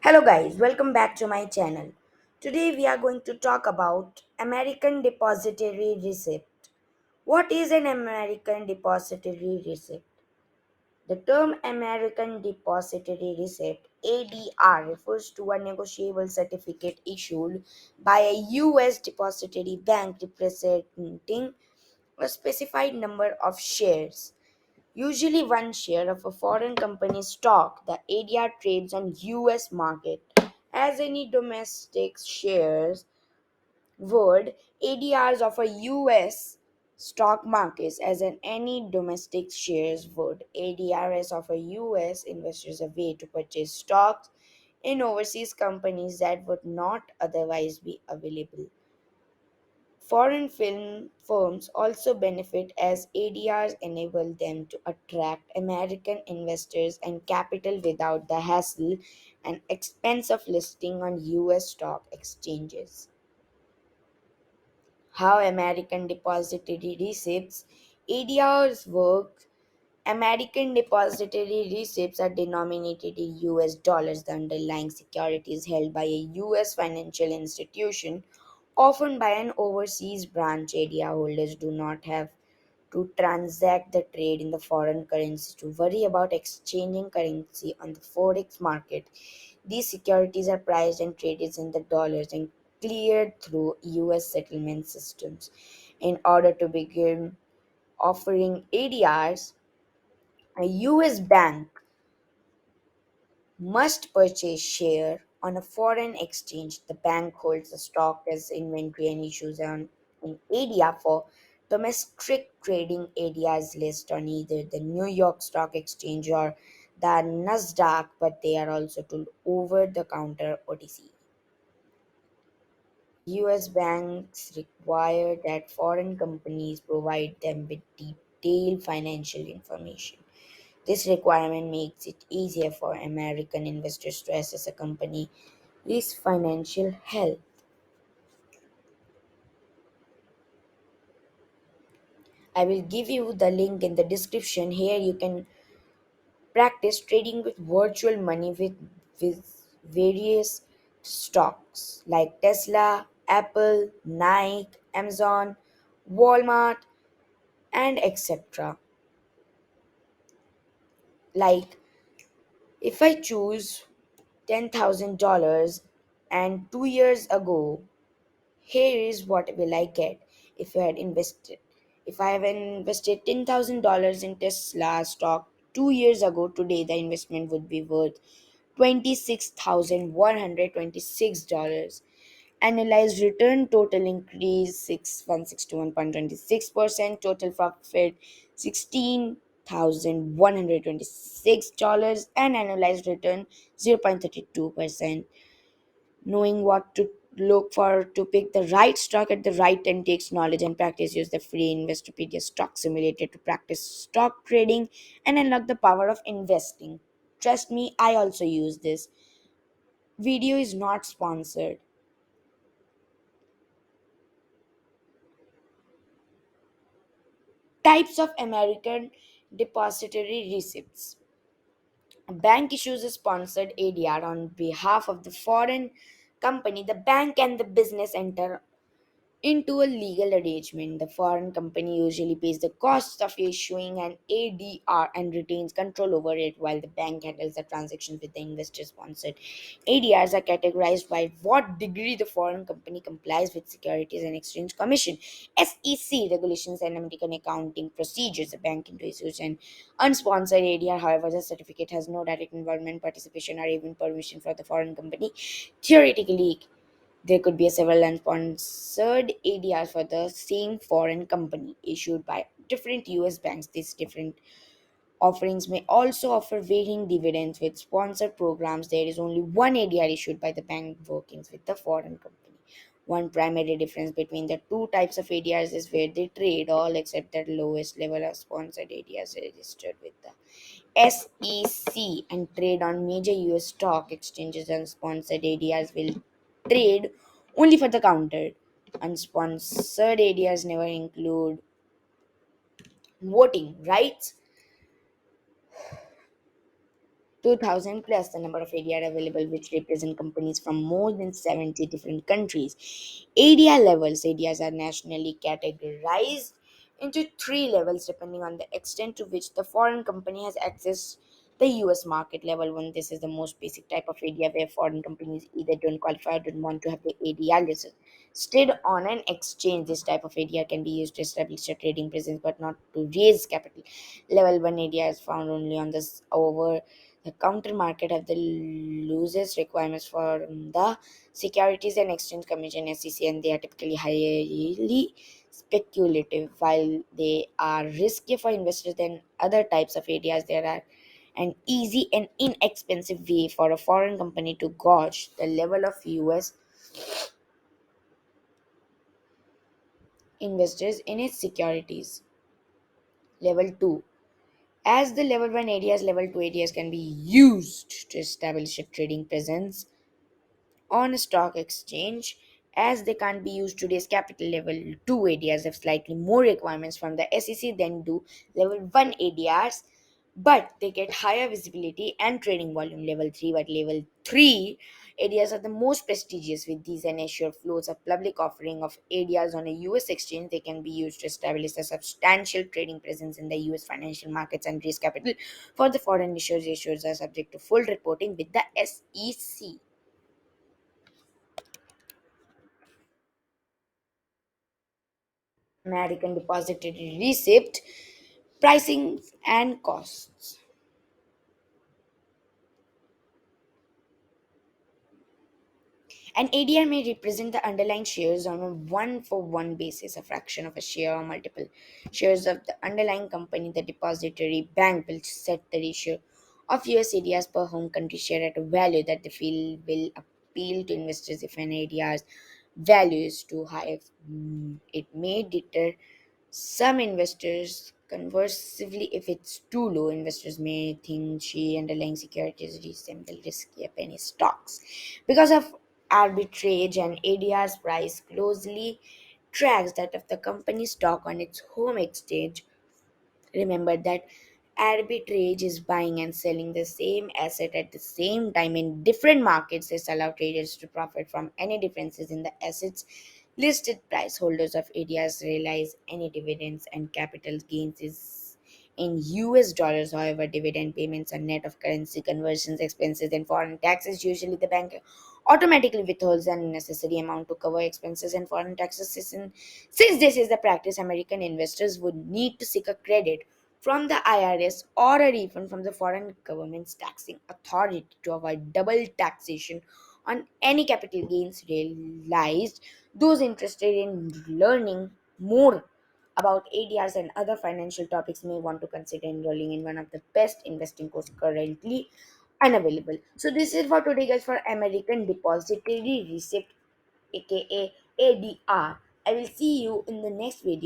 Hello guys, welcome back to my channel. Today we are going to talk about American Depositary Receipt. What is an American Depositary Receipt? The term American Depositary Receipt ADR refers to a negotiable certificate issued by a US depository bank representing a specified number of shares, usually one share of a foreign company's stock. The ADR trades on US market as any domestic shares would. ADRs of a US stock markets as in any domestic shares would. ADRs of a US investors a way to purchase stocks in overseas companies that would not otherwise be available. Foreign film firms also benefit as ADRs enable them to attract American investors and capital without the hassle and expense of listing on US stock exchanges. How American Depository Receipts ADRs work. American depository receipts are denominated in US dollars. The underlying security is held by a US financial institution, often by an overseas branch. ADR holders do not have to transact the trade in the foreign currency to worry about exchanging currency on the forex market. These securities are priced and traded in the dollars and cleared through US settlement systems. In order to begin offering ADRs, a US bank must purchase share on a foreign exchange. The bank holds the stock as inventory and issues an ADR for domestic trading. ADRs list on either the New York Stock Exchange or the Nasdaq, but they are also sold over the counter OTC. US banks require that foreign companies provide them with detailed financial information. This requirement makes it easier for American investors to assess a company's financial health. I will give you the link in the description. Here you can practice trading with virtual money with various stocks like Tesla, Apple, Nike, Amazon, Walmart, and etc. Like if I choose $10,000 and 2 years ago, here is what will I get if I had invested. If I have invested $10,000 in Tesla stock 2 years ago, today the investment would be worth $26,126. Annualized return total increase 161.26%. Total profit $16,126 and annualized return 0.32%. Knowing what to look for to pick the right stock at the right time takes knowledge and practice. Use the free Investopedia stock simulator to practice stock trading and unlock the power of investing. Trust me, I also use this. Video is not sponsored. Types of American depository receipts. A bank issues a sponsored ADR on behalf of the foreign company. The bank and the business enter into a legal arrangement. The foreign company usually pays the costs of issuing an ADR and retains control over it, while the bank handles the transactions with the investor sponsored. ADRs are categorized by what degree the foreign company complies with Securities and Exchange Commission SEC regulations and American accounting procedures. The bank into issues an unsponsored ADR. However, the certificate has no direct involvement, participation, or even permission for the foreign company. Theoretically, there could be a several unsponsored ADRs for the same foreign company issued by different US banks. These different offerings may also offer varying dividends with sponsored programs. There is only one ADR issued by the bank workings with the foreign company. One primary difference between the two types of ADRs is where they trade, all except the lowest level of sponsored ADRs registered with the SEC and trade on major US stock exchanges. Unsponsored ADRs will trade only for the counter. Unsponsored ADRs never include voting rights. 2,000 plus the number of ADR available, which represent companies from more than 70 different countries. ADR levels. ADRs are nationally categorized into three levels depending on the extent to which the foreign company has access the US market. Level 1, this is the most basic type of ADR where foreign companies either don't qualify or don't want to have the ADR listed on an exchange. This type of ADR can be used to establish a trading presence but not to raise capital. Level 1 ADR is found only on this over the counter market have the loosest requirements for the Securities and Exchange Commission (SEC), and they are typically highly speculative. While they are risky for investors than other types of ADRs, there are an easy and inexpensive way for a foreign company to gauge the level of US investors in its securities. Level 2. As the level 1 ADRs, level 2 ADRs can be used to establish a trading presence on a stock exchange. As they can't be used today's capital. Level 2 ADRs have slightly more requirements from the SEC than do level 1 ADRs, but they get higher visibility and trading volume. Level 3, but level 3 ADRs are the most prestigious. With these and assured flows of public offering of ADRs on a US exchange, they can be used to establish a substantial trading presence in the US financial markets and raise capital for the foreign issuers. Issuers are subject to full reporting with the SEC. American Depositary Receipt, pricing and costs. An ADR may represent the underlying shares on a one for one basis, a fraction of a share or multiple shares of the underlying company. The depository bank will set the ratio of US ADRs per home country share at a value that they feel will appeal to investors. If an ADR's value is too high, it may deter some investors. Conversely, if it's too low, investors may think she underlying securities resemble risky penny stocks. Because of arbitrage, and ADR's price closely tracks that of the company stock on its home exchange. Remember that arbitrage is buying and selling the same asset at the same time in different markets. This allows traders to profit from any differences in the assets listed price. Holders of ADRs realize any dividends and capital gains is in US dollars. However, dividend payments are net of currency conversions, expenses, and foreign taxes. Usually, the bank automatically withholds an unnecessary amount to cover expenses and foreign taxes. Since this is the practice, American investors would need to seek a credit from the IRS or a refund from the foreign government's taxing authority to avoid double taxation on any capital gains realized. Those interested in learning more about ADRs and other financial topics may want to consider enrolling in one of the best investing courses currently unavailable. So this is for today, guys, for American Depository Receipt, aka ADR. I will see you in the next video.